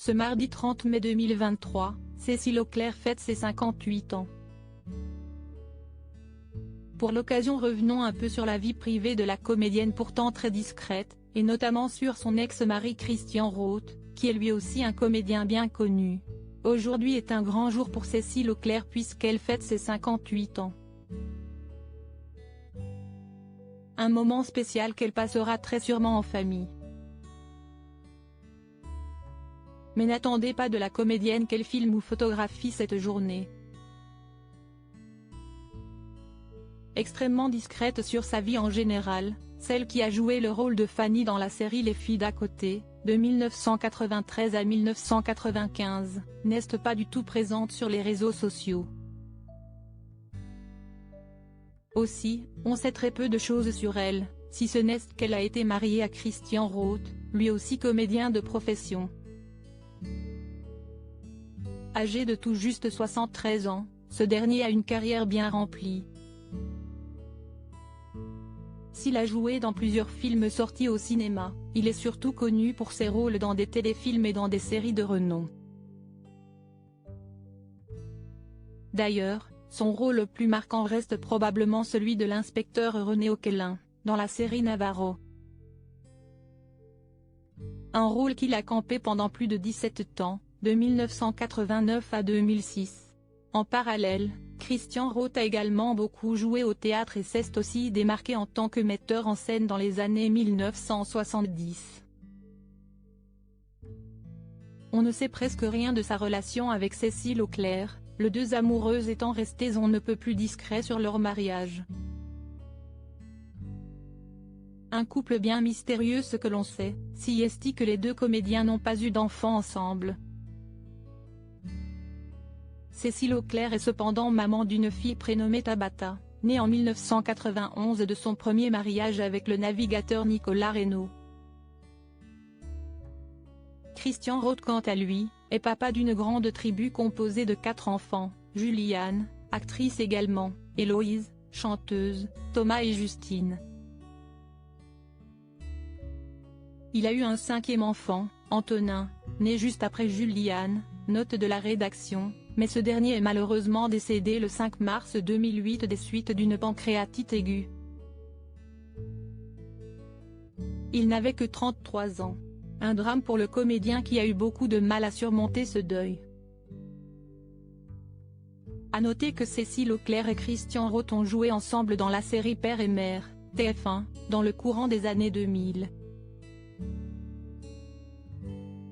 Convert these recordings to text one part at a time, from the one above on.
Ce mardi 30 mai 2023, Cécile Auclair fête ses 58 ans. Pour l'occasion, revenons un peu sur la vie privée de la comédienne pourtant très discrète, et notamment sur son ex-mari Christian Roth, qui est lui aussi un comédien bien connu. Aujourd'hui est un grand jour pour Cécile Auclair puisqu'elle fête ses 58 ans. Un moment spécial qu'elle passera très sûrement en famille. Mais n'attendez pas de la comédienne qu'elle filme ou photographie cette journée. Extrêmement discrète sur sa vie en général, celle qui a joué le rôle de Fanny dans la série Les filles d'à côté, de 1993 à 1995, n'est pas du tout présente sur les réseaux sociaux. Aussi, on sait très peu de choses sur elle, si ce n'est qu'elle a été mariée à Christian Roth, lui aussi comédien de profession. Âgé de tout juste 73 ans, ce dernier a une carrière bien remplie. S'il a joué dans plusieurs films sortis au cinéma, il est surtout connu pour ses rôles dans des téléfilms et dans des séries de renom. D'ailleurs, son rôle le plus marquant reste probablement celui de l'inspecteur René Auquelin, dans la série Navarro. Un rôle qu'il a campé pendant plus de 17 ans, de 1989 à 2006. En parallèle, Christian Roth a également beaucoup joué au théâtre et s'est aussi démarqué en tant que metteur en scène dans les années 1970. On ne sait presque rien de sa relation avec Cécile Auclair, les deux amoureuses étant restées on ne peut plus discrets sur leur mariage. Un couple bien mystérieux ce que l'on sait, si est que les deux comédiens n'ont pas eu d'enfants ensemble. Cécile Auclair est cependant maman d'une fille prénommée Tabata, née en 1991 de son premier mariage avec le navigateur Nicolas Reynaud. Christian Roth quant à lui, est papa d'une grande tribu composée de 4 enfants, Juliane, actrice également, Héloïse, chanteuse, Thomas et Justine. Il a eu un 5e enfant, Antonin, né juste après Juliane, note de la rédaction, mais ce dernier est malheureusement décédé le 5 mars 2008 des suites d'une pancréatite aiguë. Il n'avait que 33 ans. Un drame pour le comédien qui a eu beaucoup de mal à surmonter ce deuil. À noter que Cécile Auclair et Christian Roth ont joué ensemble dans la série Père et Mère, TF1, dans le courant des années 2000.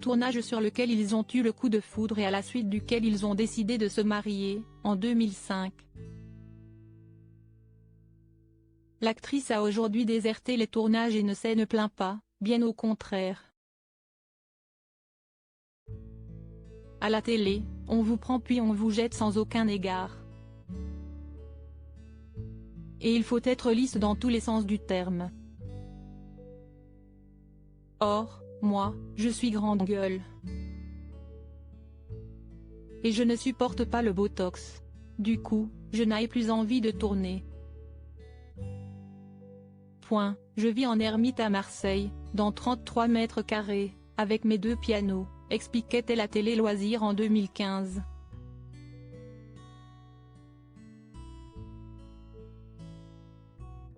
Tournage sur lequel ils ont eu le coup de foudre et à la suite duquel ils ont décidé de se marier, en 2005. L'actrice a aujourd'hui déserté les tournages et ne plaint pas, bien au contraire. À la télé, on vous prend puis on vous jette sans aucun égard. Et il faut être lisse dans tous les sens du terme. Or, moi, je suis grande gueule. Et je ne supporte pas le botox. Du coup, je n'ai plus envie de tourner. Point, je vis en ermite à Marseille, dans 33 mètres carrés, avec mes 2 pianos, expliquait-elle à Télé Loisirs en 2015.